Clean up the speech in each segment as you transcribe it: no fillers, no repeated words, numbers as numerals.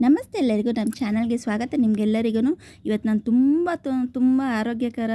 ನಮಸ್ತೆ ಎಲ್ಲರಿಗೂ ನಮ್ಮ ಚಾನಲ್ಗೆ ಸ್ವಾಗತ. ನಿಮಗೆಲ್ಲರಿಗೂ ಇವತ್ತು ನಾನು ತುಂಬ ಆರೋಗ್ಯಕರ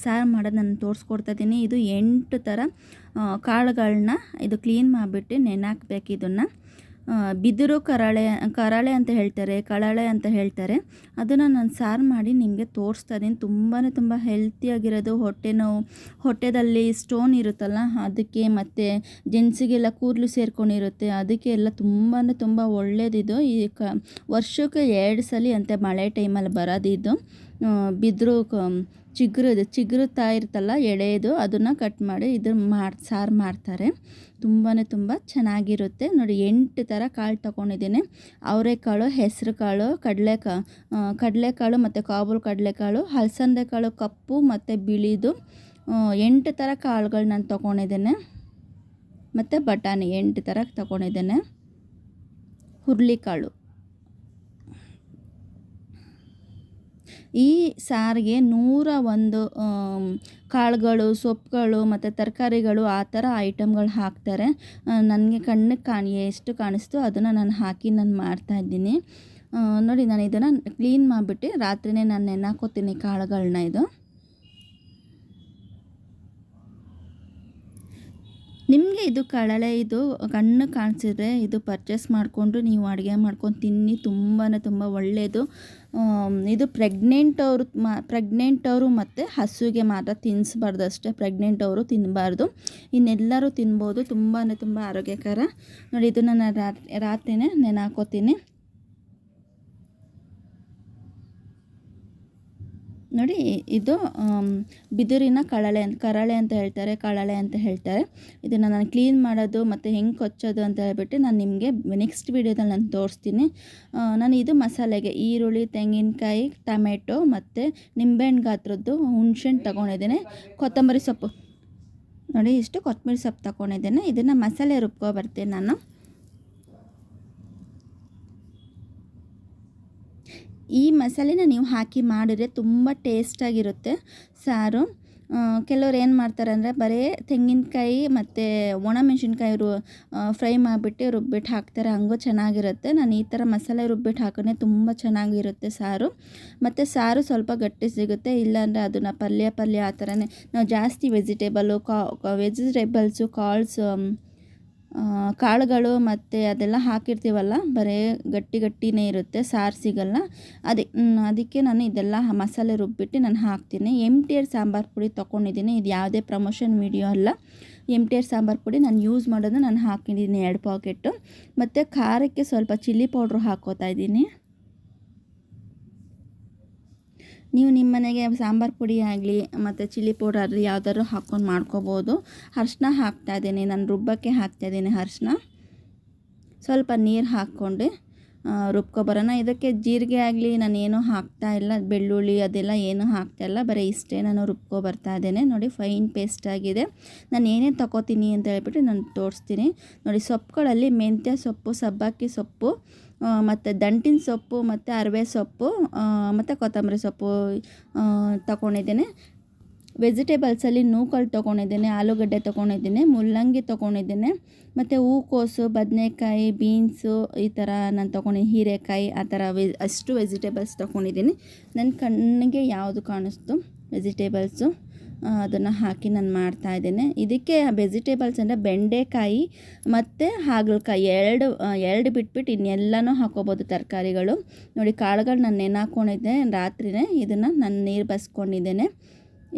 ಸಾರು ಮಾಡೋದು ನಾನು ತೋರಿಸ್ಕೊಡ್ತಾ ಇದ್ದೀನಿ. ಇದು 8 ಥರ ಕಾಳುಗಳನ್ನ ಇದು ಕ್ಲೀನ್ ಮಾಡಿಬಿಟ್ಟು ನೆನೆಹಾಕಬೇಕು. ಇದನ್ನು ಬಿದಿರು ಕರಾಳೆ ಅಂತ ಹೇಳ್ತಾರೆ, ಕಳಳೆ ಅಂತ ಹೇಳ್ತಾರೆ. ಅದನ್ನು ನಾನು ಸಾರು ಮಾಡಿ ನಿಮಗೆ ತೋರಿಸ್ತಾ ಇದ್ದೀನಿ. ತುಂಬ ಹೆಲ್ತಿಯಾಗಿರೋದು. ಹೊಟ್ಟೆದಲ್ಲಿ ಸ್ಟೋನ್ ಇರುತ್ತಲ್ಲ ಅದಕ್ಕೆ, ಮತ್ತು ಜೆಂಟ್ಸಿಗೆಲ್ಲ ಕೂದಲು ಸೇರ್ಕೊಂಡಿರುತ್ತೆ ಅದಕ್ಕೆ ಎಲ್ಲ ತುಂಬ ಒಳ್ಳೆಯದಿದು. ಈ ವರ್ಷಕ್ಕೆ 2 ಸಲ ಅಂತೆ ಮಳೆ ಟೈಮಲ್ಲಿ ಬರೋದಿದ್ದು. ಬಿದಿರು ಚಿಗುರುತ್ತಾ ಇರುತ್ತಲ್ಲ ಎಳೆದು, ಅದನ್ನು ಕಟ್ ಮಾಡಿ ಸಾರು ಮಾಡ್ತಾರೆ. ತುಂಬ ಚೆನ್ನಾಗಿರುತ್ತೆ ನೋಡಿ. 8 ಥರ ಕಾಳು ತೊಗೊಂಡಿದ್ದೀನಿ. ಅವರೆಕಾಳು, ಹೆಸರು ಕಾಳು, ಕಡಲೆಕಾಳು ಮತ್ತು ಕಾಬೂಲ್ ಕಡಲೆಕಾಳು, ಹಲಸಂದೆ ಕಾಳು ಕಪ್ಪು ಮತ್ತು ಬಿಳಿದು, 8 ಥರ ಕಾಳುಗಳು ನಾನು ತೊಗೊಂಡಿದ್ದೇನೆ. ಮತ್ತು ಬಟಾಣಿ 8 ಥರ ತೊಗೊಂಡಿದ್ದೇನೆ. ಹುರುಳಿಕಾಳು. ಈ ಸಾರಿಗೆ 101 ಕಾಳುಗಳು, ಸೊಪ್ಪುಗಳು ಮತ್ತು ತರಕಾರಿಗಳು ಆ ಥರ ಐಟಮ್ಗಳು ಹಾಕ್ತಾರೆ. ನನಗೆ ಕಣ್ಣಿಗೆ ಎಷ್ಟು ಕಾಣಿಸ್ತೋ ಅದನ್ನು ನಾನು ಹಾಕಿ ಮಾಡ್ತಾಯಿದ್ದೀನಿ ನೋಡಿ. ನಾನು ಇದನ್ನು ಕ್ಲೀನ್ ಮಾಡಿಬಿಟ್ಟು ರಾತ್ರಿಯೇ ನಾನು ನೆನೆಹಾಕ್ಕೋತೀನಿ ಕಾಳುಗಳನ್ನ. ಇದು ನಿಮಗೆ ಇದು ಕಳಲೆ ಇದು ಕಣ್ಣು ಕಾಣಿಸಿದ್ರೆ ಇದು ಪರ್ಚೇಸ್ ಮಾಡಿಕೊಂಡು ನೀವು ಅಡುಗೆ ಮಾಡ್ಕೊಂಡು ತಿನ್ನಿ. ತುಂಬ ಒಳ್ಳೆಯದು. ಇದು ಪ್ರೆಗ್ನೆಂಟವರು ಮತ್ತು ಹಸುವಿಗೆ ಮಾತ್ರ ತಿನ್ನಿಸ್ಬಾರ್ದು ಅಷ್ಟೇ. ಪ್ರೆಗ್ನೆಂಟವರು ತಿನ್ನಬಾರ್ದು, ಇನ್ನೆಲ್ಲರೂ ತಿನ್ಬೋದು. ತುಂಬ ಆರೋಗ್ಯಕರ ನೋಡಿ. ಇದನ್ನು ನಾನು ರಾತ್ರಿಯೇ ನೆನೆಹಾಕ್ಕೋತೀನಿ ನೋಡಿ. ಇದು ಬಿದಿರಿನ ಕರಾಳೆ ಅಂತ ಹೇಳ್ತಾರೆ, ಕಳಳೆ ಅಂತ ಹೇಳ್ತಾರೆ. ಇದನ್ನು ನಾನು ಕ್ಲೀನ್ ಮಾಡೋದು ಮತ್ತು ಹೆಂಗೆ ಕೊಚ್ಚೋದು ಅಂತ ಹೇಳ್ಬಿಟ್ಟು ನಾನು ನಿಮಗೆ ನೆಕ್ಸ್ಟ್ ವೀಡಿಯೋದಲ್ಲಿ ನಾನು ತೋರಿಸ್ತೀನಿ. ನಾನು ಇದು ಮಸಾಲೆಗೆ ಈರುಳ್ಳಿ, ತೆಂಗಿನಕಾಯಿ, ಟೊಮೆಟೊ ಮತ್ತು ನಿಂಬೆಹಣ್ಣು ಗಾತ್ರದ್ದು ಹುಣಸೆಹಣ್ಣು ತೊಗೊಂಡಿದ್ದೇನೆ. ಕೊತ್ತಂಬರಿ ಸೊಪ್ಪು ನೋಡಿ, ಇಷ್ಟು ಕೊತ್ತಂಬರಿ ಸೊಪ್ಪು ತೊಗೊಂಡಿದ್ದೇನೆ. ಇದನ್ನು ಮಸಾಲೆ ರುಬ್ಕೊಬರ್ತೀನಿ ನಾನು. ಈ ಮಸಾಲೆನ ನೀವು ಹಾಕಿ ಮಾಡಿದರೆ ತುಂಬ ಟೇಸ್ಟಾಗಿರುತ್ತೆ ಸಾರು. ಕೆಲವ್ರು ಏನು ಮಾಡ್ತಾರೆ ಅಂದರೆ ಬರೀ ತೆಂಗಿನಕಾಯಿ ಮತ್ತು ಒಣಮೆಣಸಿನ್ಕಾಯಿ ಫ್ರೈ ಮಾಡಿಬಿಟ್ಟು ರುಬ್ಬಿಟ್ಟು ಹಾಕ್ತಾರೆ, ಹಂಗೂ ಚೆನ್ನಾಗಿರುತ್ತೆ. ನಾನು ಈ ಥರ ಮಸಾಲೆ ರುಬ್ಬಿಟ್ಟು ಹಾಕೋಣ ತುಂಬ ಚೆನ್ನಾಗಿರುತ್ತೆ ಸಾರು. ಮತ್ತು ಸಾರು ಸ್ವಲ್ಪ ಗಟ್ಟಿ ಸಿಗುತ್ತೆ. ಇಲ್ಲಾಂದರೆ ಅದನ್ನು ಪಲ್ಯ ಆ ಥರನೇ ನಾವು ಜಾಸ್ತಿ ವೆಜಿಟೇಬಲ್ಸು ಕಾಳುಗಳು ಮತ್ತು ಅದೆಲ್ಲ ಹಾಕಿರ್ತೀವಲ್ಲ, ಬರೀ ಗಟ್ಟಿನೇ ಇರುತ್ತೆ, ಸಾರು ಸಿಗಲ್ಲ. ಅದಕ್ಕೆ ನಾನು ಇದೆಲ್ಲ ಮಸಾಲೆ ರುಬ್ಬಿಟ್ಟು ನಾನು ಹಾಕ್ತೀನಿ. MTR ಸಾಂಬಾರು ಪುಡಿ ತೊಗೊಂಡಿದ್ದೀನಿ. ಇದು ಯಾವುದೇ ಪ್ರಮೋಷನ್ ವಿಡಿಯೋ ಅಲ್ಲ. MTR ಸಾಂಬಾರು ಪುಡಿ ನಾನು ಯೂಸ್ ಮಾಡೋದು ನಾನು ಹಾಕಿದ್ದೀನಿ 2 ಪಾಕೆಟು. ಮತ್ತು ಖಾರಕ್ಕೆ ಸ್ವಲ್ಪ ಚಿಲ್ಲಿ ಪೌಡ್ರು ಹಾಕ್ಕೋತಾ ಇದ್ದೀನಿ. ನೀವು ನಿಮ್ಮ ಮನೆಗೆ ಸಾಂಬಾರು ಪುಡಿ ಆಗಲಿ ಮತ್ತು ಚಿಲ್ಲಿ ಪೌಡರ್ ಆಗಲಿ ಯಾವ್ದಾದ್ರು ಹಾಕ್ಕೊಂಡು ಮಾಡ್ಕೋಬೋದು. ಅರಿಶಿನ ಹಾಕ್ತಾಯಿದ್ದೀನಿ, ನಾನು ರುಬ್ಬಕ್ಕೆ ಹಾಕ್ತಾಯಿದ್ದೀನಿ ಅರಿಶಿನ. ಸ್ವಲ್ಪ ನೀರು ಹಾಕ್ಕೊಂಡು ರುಬ್ಕೊಬರೋಣ. ಇದಕ್ಕೆ ಜೀರಿಗೆ ಆಗಲಿ ನಾನೇನು ಹಾಕ್ತಾಯಿಲ್ಲ, ಬೆಳ್ಳುಳ್ಳಿ ಅದೆಲ್ಲ ಏನು ಹಾಕ್ತಾಯಿಲ್ಲ, ಬರೀ ಇಷ್ಟೇ ನಾನು ರುಬ್ಕೊಬರ್ತಾ ಇದ್ದೇನೆ ನೋಡಿ. ಫೈನ್ ಪೇಸ್ಟ್ ಆಗಿದೆ. ನಾನು ಏನೇನು ತೊಗೋತೀನಿ ಅಂತ ಹೇಳ್ಬಿಟ್ಟು ನಾನು ತೋರಿಸ್ತೀನಿ ನೋಡಿ. ಸೊಪ್ಪುಗಳಲ್ಲಿ ಮೆಂತ್ಯ ಸೊಪ್ಪು, ಸಬ್ಬಕ್ಕಿ ಸೊಪ್ಪು ಮತ್ತು ದಂಟಿನ ಸೊಪ್ಪು ಮತ್ತು ಅರವೆ ಸೊಪ್ಪು ಮತ್ತು ಕೊತ್ತಂಬರಿ ಸೊಪ್ಪು ತೊಗೊಂಡಿದ್ದೇನೆ. ವೆಜಿಟೇಬಲ್ಸಲ್ಲಿ ನೂಕಲ್ ತೊಗೊಂಡಿದ್ದೇನೆ, ಆಲೂಗಡ್ಡೆ ತೊಗೊಂಡಿದ್ದೇನೆ, ಮುಲ್ಲಂಗಿ ತೊಗೊಂಡಿದ್ದೇನೆ, ಮತ್ತು ಹೂಕೋಸು, ಬದನೆಕಾಯಿ, ಬೀನ್ಸು ಈ ಥರ ನಾನು ತೊಗೊಂಡಿದ್ದೀನಿ, ಹೀರೆಕಾಯಿ ಆ ಥರ ಅಷ್ಟು ವೆಜಿಟೇಬಲ್ಸ್ ತೊಗೊಂಡಿದ್ದೀನಿ. ನನ್ನ ಕಣ್ಣಿಗೆ ಯಾವುದು ಕಾಣಿಸ್ತು ವೆಜಿಟೇಬಲ್ಸು ಅದನ್ನು ಹಾಕಿ ನಾನು ಮಾಡ್ತಾಯಿದ್ದೇನೆ. ಇದಕ್ಕೆ ವೆಜಿಟೇಬಲ್ಸ್ ಅಂದರೆ ಬೆಂಡೆಕಾಯಿ ಮತ್ತು ಹಾಗಲಕಾಯಿ ಎರಡು ಬಿಟ್ಬಿಟ್ಟು ಇನ್ನೆಲ್ಲನೂ ಹಾಕೋಬೋದು ತರಕಾರಿಗಳು ನೋಡಿ. ಕಾಳುಗಳು ನಾನು ನೆನೆಹಾಕ್ಕೊಂಡಿದ್ದೆ ರಾತ್ರಿಯೇ. ಇದನ್ನು ನಾನು ನೀರು ಬಸ್ಕೊಂಡಿದ್ದೇನೆ.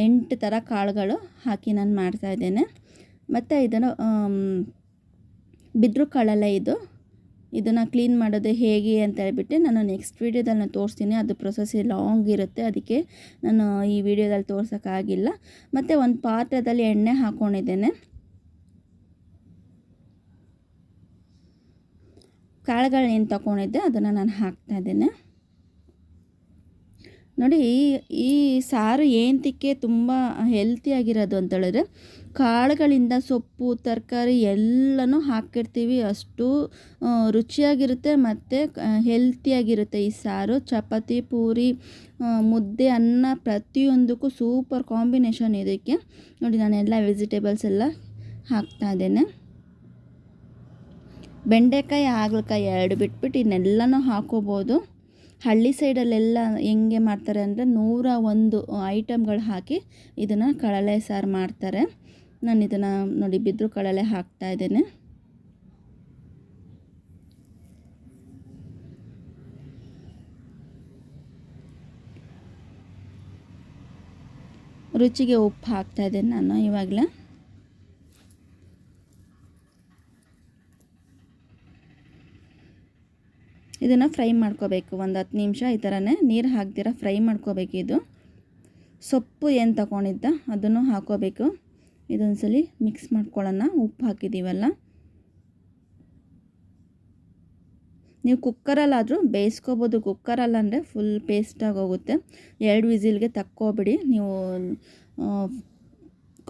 8 ಥರ ಕಾಳುಗಳು ಹಾಕಿ ನಾನು ಮಾಡ್ತಾಯಿದ್ದೇನೆ. ಮತ್ತು ಇದನ್ನು ಬಿದಿರು ಕಳಲೆ ಇದನ್ನು ಕ್ಲೀನ್ ಮಾಡೋದು ಹೇಗೆ ಅಂತ ಹೇಳ್ಬಿಟ್ಟು ನಾನು ನೆಕ್ಸ್ಟ್ ವೀಡಿಯೋದಲ್ಲಿ ನಾನು ತೋರಿಸ್ತೀನಿ. ಅದು ಪ್ರೊಸೆಸ್ ಲಾಂಗ್ ಇರುತ್ತೆ, ಅದಕ್ಕೆ ನಾನು ಈ ವಿಡಿಯೋದಲ್ಲಿ ತೋರ್ಸೋಕ್ಕಾಗಿಲ್ಲ. ಮತ್ತು ಒಂದು ಪಾತ್ರದಲ್ಲಿ ಎಣ್ಣೆ ಹಾಕ್ಕೊಂಡಿದ್ದೇನೆ. ಕಾಳುಗಳು ಏನು ತೊಗೊಂಡಿದ್ದೆ ಅದನ್ನು ನಾನು ಹಾಕ್ತಾಯಿದ್ದೇನೆ ನೋಡಿ. ಈ ಸಾರು ಏನಕ್ಕೆ ತುಂಬ ಹೆಲ್ತಿಯಾಗಿರೋದು ಅಂತ ಹೇಳಿದ್ರೆ, ಕಾಳುಗಳಿಂದ ಸೊಪ್ಪು ತರಕಾರಿ ಎಲ್ಲನೂ ಹಾಕಿರ್ತೀವಿ. ಅಷ್ಟು ರುಚಿಯಾಗಿರುತ್ತೆ ಮತ್ತು ಹೆಲ್ತಿಯಾಗಿರುತ್ತೆ ಈ ಸಾರು. ಚಪಾತಿ, ಪೂರಿ, ಮುದ್ದೆ, ಅನ್ನ ಪ್ರತಿಯೊಂದಕ್ಕೂ ಸೂಪರ್ ಕಾಂಬಿನೇಷನ್ ಇದಕ್ಕೆ ನೋಡಿ. ನಾನೆಲ್ಲ ವೆಜಿಟೇಬಲ್ಸ್ ಎಲ್ಲ ಹಾಕ್ತಾಯಿದ್ದೇನೆ. ಬೆಂಡೆಕಾಯಿ ಹಾಗಲಕಾಯಿ ಎರಡು ಬಿಟ್ಬಿಟ್ಟು ಇನ್ನೆಲ್ಲನೂ ಹಾಕೋಬೋದು. ಹಳ್ಳಿ ಸೈಡಲ್ಲೆಲ್ಲ ಹೆಂಗೆ ಮಾಡ್ತಾರೆ ಅಂದರೆ 101 ಐಟಮ್ಗಳು ಹಾಕಿ ಇದನ್ನು ಕಳಲೆ ಸಾರು ಮಾಡ್ತಾರೆ. ನಾನು ಇದನ್ನು ನೋಡಿ ಬಿದ್ರು ಕಳಲೆ ಹಾಕ್ತಾಯಿದ್ದೇನೆ. ರುಚಿಗೆ ಉಪ್ಪು ಹಾಕ್ತಾಯಿದ್ದೇನೆ ನಾನು ಇವಾಗಲೇ. ಇದನ್ನು ಫ್ರೈ ಮಾಡ್ಕೋಬೇಕು ಒಂದು 10 ನಿಮಿಷ. ಈ ಥರನೇ ನೀರು ಹಾಕ್ದಿರ ಫ್ರೈ ಮಾಡ್ಕೋಬೇಕು. ಇದು ಸೊಪ್ಪು ಏನು ತಗೊಂಡಿದ್ದ ಅದನ್ನು ಹಾಕೋಬೇಕು. ಇದೊಂದ್ಸಲಿ ಮಿಕ್ಸ್ ಮಾಡ್ಕೊಳ್ಳೋಣ. ಉಪ್ಪು ಹಾಕಿದ್ದೀವಲ್ಲ, ನೀವು ಕುಕ್ಕರಲ್ಲಾದರೂ ಬೇಯಿಸ್ಕೋಬೋದು. ಕುಕ್ಕರಲ್ಲ ಅಂದರೆ ಫುಲ್ ಪೇಸ್ಟಾಗಿ ಹೋಗುತ್ತೆ. 2 ವಿಸಿಲ್ಗೆ ತಕ್ಕೋಬಿಡಿ. ನೀವು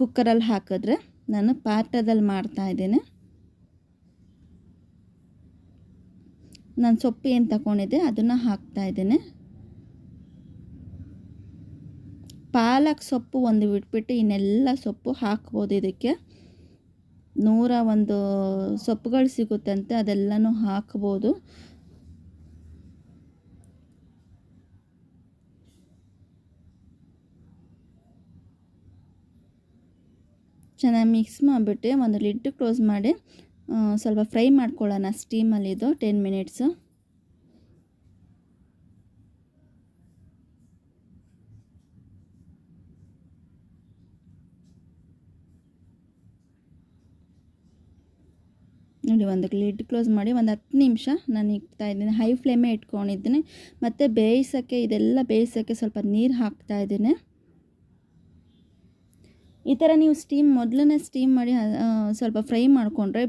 ಕುಕ್ಕರಲ್ಲಿ ಹಾಕಿದ್ರೆ, ನಾನು ಪಾತ್ರದಲ್ಲಿ ಮಾಡ್ತಾಯಿದ್ದೇನೆ. ನಾನು ಸೊಪ್ಪು ಏನು ತಗೊಂಡಿದ್ದೆ ಅದನ್ನು ಹಾಕ್ತಾಯಿದ್ದೇನೆ. ಪಾಲಕ್ ಸೊಪ್ಪು ಒಂದು ಬಿಟ್ಬಿಟ್ಟು ಇನ್ನೆಲ್ಲ ಸೊಪ್ಪು ಹಾಕ್ಬೋದು. ಇದಕ್ಕೆ 101 ಸೊಪ್ಪುಗಳು ಸಿಗುತ್ತಂತೆ, ಅದೆಲ್ಲನೂ ಹಾಕ್ಬೋದು. ಚೆನ್ನಾಗಿ ಮಿಕ್ಸ್ ಮಾಡಿಬಿಟ್ಟು ಒಂದು ಲಿಡ್ ಕ್ಲೋಸ್ ಮಾಡಿ ಸ್ವಲ್ಪ ಫ್ರೈ ಮಾಡ್ಕೊಳ್ಳೋಣ ಸ್ಟೀಮಲ್ಲಿ. ಇದು 10 ಮಿನಿಟ್ಸು. ನೋಡಿ, ಒಂದು ಲಿಡ್ ಕ್ಲೋಸ್ ಮಾಡಿ ಒಂದು 10 ನಿಮಿಷ ನಾನು ಇಡ್ತಾಯಿದ್ದೀನಿ. ಹೈ ಫ್ಲೇಮೇ ಇಟ್ಕೊಂಡಿದ್ದೀನಿ. ಮತ್ತು ಬೇಯಿಸೋಕ್ಕೆ, ಇದೆಲ್ಲ ಬೇಯಿಸೋಕ್ಕೆ ಸ್ವಲ್ಪ ನೀರು ಹಾಕ್ತಾಯಿದ್ದೀನಿ. ಈ ಥರ ನೀವು ಮೊದಲನೇ ಸ್ಟೀಮ್ ಮಾಡಿ ಸ್ವಲ್ಪ ಫ್ರೈ ಮಾಡಿಕೊಂಡ್ರೆ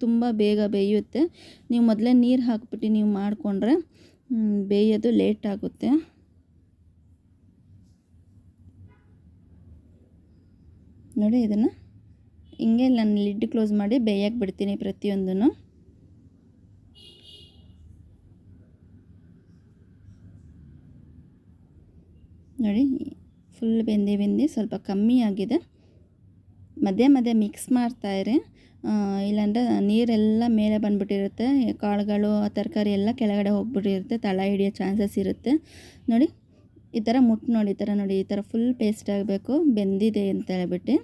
ತುಂಬ ಬೇಗ ಬೇಯುತ್ತೆ. ನೀವು ಮೊದಲೇ ನೀರು ಹಾಕ್ಬಿಟ್ಟು ನೀವು ಮಾಡಿಕೊಂಡ್ರೆ ಬೇಯೋದು ಲೇಟ್ ಆಗುತ್ತೆ. ನೋಡಿ, ಇದನ್ನು ಹಿಂಗೆ ನಾನು ಲಿಡ್ ಕ್ಲೋಸ್ ಮಾಡಿ ಬೇಯಕ್ಕೆ ಬಿಡ್ತೀನಿ ಪ್ರತಿಯೊಂದನ್ನು. ನೋಡಿ, ಫುಲ್ ಬೆಂದಿ ಸ್ವಲ್ಪ ಕಮ್ಮಿ ಆಗಿದೆ. ಮಧ್ಯೆ ಮಧ್ಯೆ ಮಿಕ್ಸ್ ಮಾಡ್ತಾಯಿರಿ, ಇಲ್ಲಾಂದರೆ ನೀರೆಲ್ಲ ಮೇಲೆ ಬಂದುಬಿಟ್ಟಿರುತ್ತೆ. ಕಾಳುಗಳು ತರಕಾರಿ ಎಲ್ಲ ಕೆಳಗಡೆ ಹೋಗ್ಬಿಟ್ಟಿರುತ್ತೆ, ತಳ ಹಿಡಿಯೋ ಚಾನ್ಸಸ್ ಇರುತ್ತೆ. ನೋಡಿ, ಈ ಥರ ನೋಡಿ, ಈ ಥರ ಫುಲ್ ಪೇಸ್ಟ್ ಆಗಬೇಕು. ಬೆಂದಿದೆ ಅಂತ ಹೇಳ್ಬಿಟ್ಟು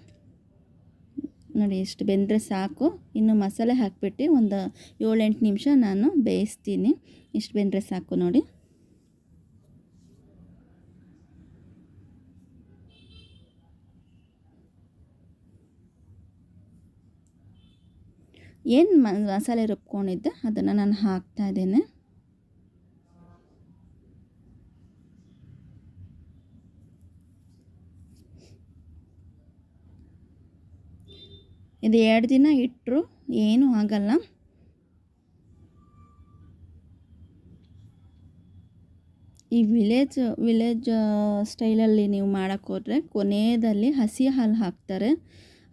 ನೋಡಿ, ಇಷ್ಟು ಬೆಂದರೆ ಸಾಕು. ಇನ್ನು ಮಸಾಲೆ ಹಾಕಿಬಿಟ್ಟು ಒಂದು 7-8 ನಿಮಿಷ ನಾನು ಬೇಯಿಸ್ತೀನಿ. ಇಷ್ಟು ಬೆಂದರೆ ಸಾಕು. ನೋಡಿ, ಏನು ಮಸಾಲೆ ರುಬ್ಕೊಂಡಿದ್ದೆ ಅದನ್ನು ನಾನು ಹಾಕ್ತಾಯಿದ್ದೇನೆ. ಇದು 2 ದಿನ ಇಟ್ಟರು ಏನೂ ಆಗಲ್ಲ. ಈ ವಿಲೇಜ್ ಸ್ಟೈಲಲ್ಲಿ ನೀವು ಮಾಡೋಕ್ಕೆ ಹೋದರೆ ಕೊನೆಯಲ್ಲಿ ಹಸಿ ಹಾಲು ಹಾಕ್ತಾರೆ.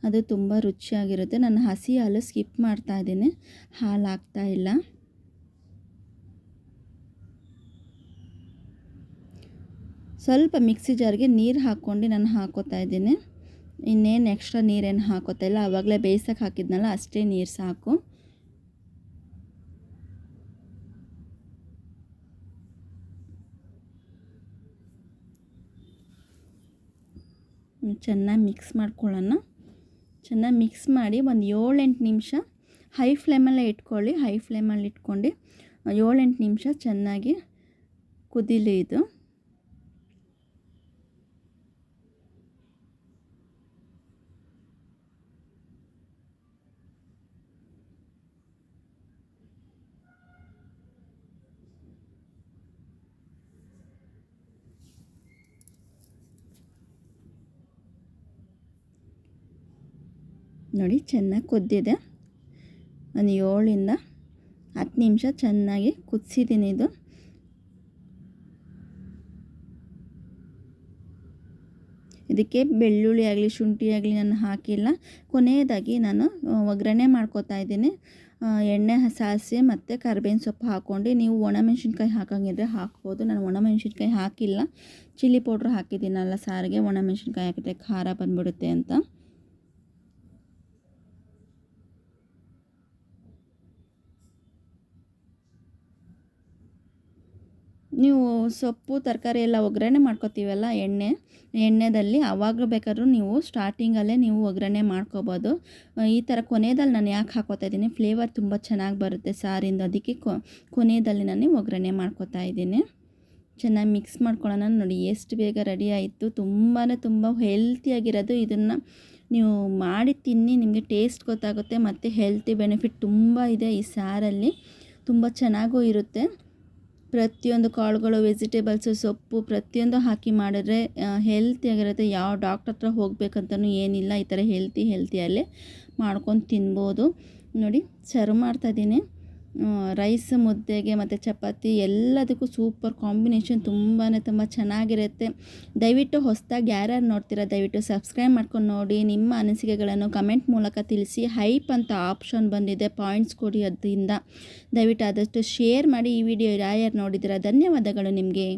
ಅದು ತುಂಬ ರುಚಿಯಾಗಿರುತ್ತೆ. ನಾನು ಹಸಿ ಹಾಲು ಸ್ಕಿಪ್ ಮಾಡ್ತಾಯಿದ್ದೀನಿ, ಹಾಲು ಹಾಕ್ತಾಯಿಲ್ಲ. ಸ್ವಲ್ಪ ಮಿಕ್ಸಿ ಜಾರ್ಗೆ ನೀರು ಹಾಕ್ಕೊಂಡು ನಾನು ಹಾಕೋತಾ ಇದ್ದೀನಿ. ಇನ್ನೇನು ಎಕ್ಸ್ಟ್ರಾ ನೀರೇನು ಹಾಕೋತಾ ಇಲ್ಲ. ಆವಾಗಲೇ ಬೇಯಿಸೋಕೆ ಹಾಕಿದ್ನಲ್ಲ, ಅಷ್ಟೇ ನೀರು ಸಾಕು. ಚೆನ್ನಾಗಿ ಮಿಕ್ಸ್ ಮಾಡ್ಕೊಳ್ಳೋಣ. ಚೆನ್ನಾಗಿ ಮಿಕ್ಸ್ ಮಾಡಿ ಒಂದು 7-8 ನಿಮಿಷ ಹೈ ಫ್ಲೇಮಲ್ಲೇ ಇಟ್ಕೊಳ್ಳಿ. ಹೈ ಫ್ಲೇಮಲ್ಲಿ ಇಟ್ಕೊಂಡು 7-8 ನಿಮಿಷ ಚೆನ್ನಾಗಿ ಕುದೀಲಿ ಇದು. ನೋಡಿ, ಚೆನ್ನಾಗಿ ಕುದ್ದಿದೆ. ಒಂದು 7-10 ನಿಮಿಷ ಚೆನ್ನಾಗಿ ಕುದಿಸಿದ್ದೀನಿ. ಇದು ಇದಕ್ಕೆ ಬೆಳ್ಳುಳ್ಳಿ ಆಗಲಿ ಶುಂಠಿ ಆಗಲಿ ನಾನು ಹಾಕಿಲ್ಲ. ಕೊನೆಯದಾಗಿ ನಾನು ಒಗ್ಗರಣೆ ಮಾಡ್ಕೋತಾ ಇದ್ದೀನಿ. ಎಣ್ಣೆ, ಸಾಸಿವೆ ಮತ್ತು ಕರಿಬೇವಿನ ಸೊಪ್ಪು ಹಾಕ್ಕೊಂಡು, ನೀವು ಒಣಮೆಣ್ಸಿನ್ಕಾಯಿ ಹಾಕೋಂಗಿದ್ರೆ ಹಾಕ್ಬೋದು. ನಾನು ಒಣಮೆಣ್ಸಿನ್ಕಾಯಿ ಹಾಕಿಲ್ಲ. ಚಿಲ್ಲಿ ಪೌಡ್ರ್ ಹಾಕಿದ್ದೀನಲ್ಲ ಸಾರಿಗೆ, ಒಣಮೆಣ್ಸಿನ್ಕಾಯಿ ಹಾಕಿದ್ರೆ ಖಾರ ಬಂದ್ಬಿಡುತ್ತೆ ಅಂತ. ನೀವು ಸೊಪ್ಪು ತರಕಾರಿ ಎಲ್ಲ ಒಗ್ಗರಣೆ ಮಾಡ್ಕೊತೀವಲ್ಲ ಎಣ್ಣೆದಲ್ಲಿ ಆವಾಗ ಬೇಕಾದ್ರೂ ನೀವು ಸ್ಟಾರ್ಟಿಂಗಲ್ಲೇ ನೀವು ಒಗ್ಗರಣೆ ಮಾಡ್ಕೋಬೋದು. ಈ ಥರ ಕೊನೆಯಲ್ಲಿ ನಾನು ಯಾಕೆ ಹಾಕೋತಾ ಇದ್ದೀನಿ, ಫ್ಲೇವರ್ ತುಂಬ ಚೆನ್ನಾಗಿ ಬರುತ್ತೆ ಸಾರಿಂದ, ಅದಕ್ಕೆ ಕೊನೆಯಲ್ಲಿ ನಾನು ಒಗ್ಗರಣೆ ಮಾಡ್ಕೋತಾ ಇದ್ದೀನಿ. ಚೆನ್ನಾಗಿ ಮಿಕ್ಸ್ ಮಾಡ್ಕೊಳ್ಳೋಣ. ನೋಡಿ ಎಷ್ಟು ಬೇಗ ರೆಡಿ ಆಯಿತು. ತುಂಬ ಹೆಲ್ತಿಯಾಗಿರೋದು. ಇದನ್ನು ನೀವು ಮಾಡಿ ತಿನ್ನಿ, ನಿಮಗೆ ಟೇಸ್ಟ್ ಗೊತ್ತಾಗುತ್ತೆ ಮತ್ತು ಹೆಲ್ತಿ ಬೆನಿಫಿಟ್ ತುಂಬ ಇದೆ ಈ ಸಾರಲ್ಲಿ. ತುಂಬ ಚೆನ್ನಾಗೂ ಇರುತ್ತೆ. ಪ್ರತಿಯೊಂದು ಕಾಳುಗಳು, ವೆಜಿಟೇಬಲ್ಸು, ಸೊಪ್ಪು ಪ್ರತಿಯೊಂದು ಹಾಕಿ ಮಾಡಿದ್ರೆ ಹೆಲ್ತಿಯಾಗಿರುತ್ತೆ. ಯಾವ ಡಾಕ್ಟ್ರ್ ಹತ್ರ ಹೋಗಬೇಕಂತನೂ ಏನಿಲ್ಲ. ಈ ಥರ ಹೆಲ್ತಿಯಲ್ಲೇ ಮಾಡ್ಕೊಂಡು ತಿನ್ಬೋದು. ನೋಡಿ ಸರ್ವ್ ಮಾಡ್ತಾಯಿದ್ದೀನಿ. ರೈಸ್, ಮುದ್ದೆಗೆ ಮತ್ತು ಚಪಾತಿ ಎಲ್ಲದಕ್ಕೂ ಸೂಪರ್ ಕಾಂಬಿನೇಷನ್. ತುಂಬ ಚೆನ್ನಾಗಿರುತ್ತೆ. ದಯವಿಟ್ಟು ಹೊಸದಾಗಿ ಯಾರ್ಯಾರು ನೋಡ್ತೀರಾ ದಯವಿಟ್ಟು ಸಬ್ಸ್ಕ್ರೈಬ್ ಮಾಡ್ಕೊಂಡು ನೋಡಿ. ನಿಮ್ಮ ಅನಿಸಿಕೆಗಳನ್ನು ಕಮೆಂಟ್ ಮೂಲಕ ತಿಳಿಸಿ. ಹೈಪ್ ಅಂತ ಆಪ್ಷನ್ ಬಂದಿದೆ, ಪಾಯಿಂಟ್ಸ್ ಕೊಡಿ. ಅದರಿಂದ ದಯವಿಟ್ಟು ಆದಷ್ಟು ಶೇರ್ ಮಾಡಿ. ಈ ವಿಡಿಯೋ ಯಾರ್ಯಾರು ನೋಡಿದ್ದೀರಾ ಧನ್ಯವಾದಗಳು ನಿಮಗೆ.